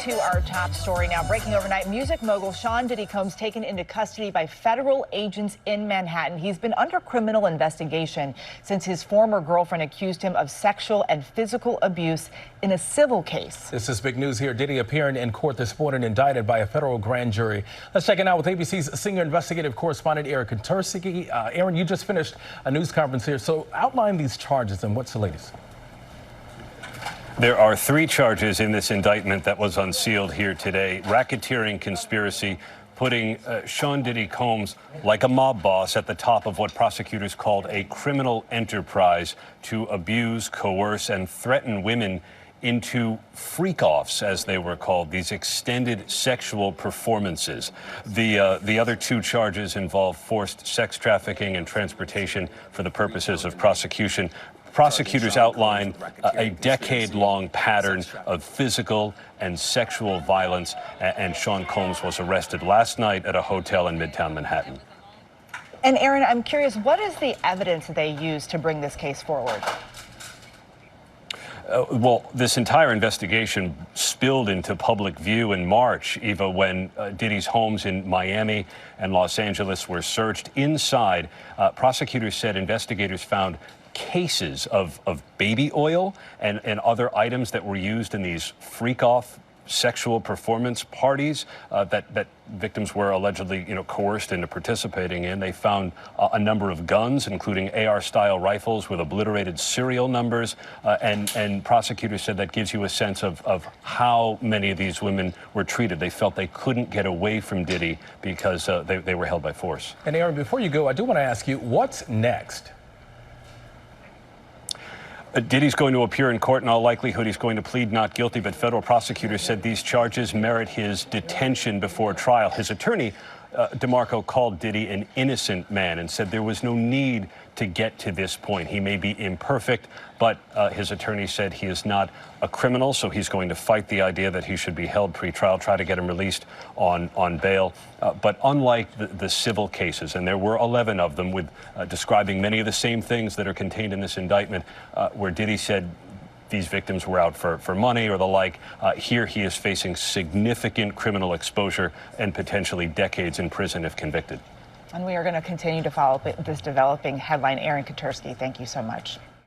to our top story now. Breaking overnight, music mogul Sean Diddy Combs taken into custody by federal agents in Manhattan. He's been under criminal investigation since his former girlfriend accused him of sexual and physical abuse in a civil case. This is big news here. Diddy appearing in court this morning, indicted by a federal grand jury. Let's check it out with ABC's senior investigative correspondent Aaron Katersky. Aaron, you just finished a news conference here, so outline these charges and what's the latest? There are 3 charges in this indictment that was unsealed here today. Racketeering conspiracy, putting Sean Diddy Combs like a mob boss at the top of what prosecutors called a criminal enterprise to abuse, coerce, and threaten women into freak-offs, as they were called, these extended sexual performances. The other 2 charges involve forced sex trafficking and transportation for the purposes of prosecution. Prosecutors outlined a decade-long pattern of physical and sexual violence, and Sean Combs was arrested last night at a hotel in Midtown Manhattan. And Aaron, I'm curious, what is the evidence that they used to bring this case forward? Well, this entire investigation spilled into public view in March, Eva, when Diddy's homes in Miami and Los Angeles were searched. Inside, prosecutors said investigators found cases of baby oil and other items that were used in these freak-off sexual performance parties that victims were allegedly, coerced into participating in. They found a number of guns, including AR-style rifles with obliterated serial numbers, and prosecutors said that gives you a sense of how many of these women were treated. They felt they couldn't get away from Diddy because they were held by force. And Aaron, before you go, I do want to ask you, what's next? Diddy's going to appear in court. In all likelihood, he's going to plead not guilty, but federal prosecutors said these charges merit his detention before trial. His attorney, DeMarco, called Diddy an innocent man and said there was no need to get to this point. He may be imperfect, but his attorney said he is not a criminal, so he's going to fight the idea that he should be held pre-trial, try to get him released on bail. But unlike the civil cases, and there were 11 of them, with describing many of the same things that are contained in this indictment, where Diddy said these victims were out for money or the like, here he is facing significant criminal exposure and potentially decades in prison if convicted. And we are going to continue to follow this developing headline. Aaron Katersky, thank you so much.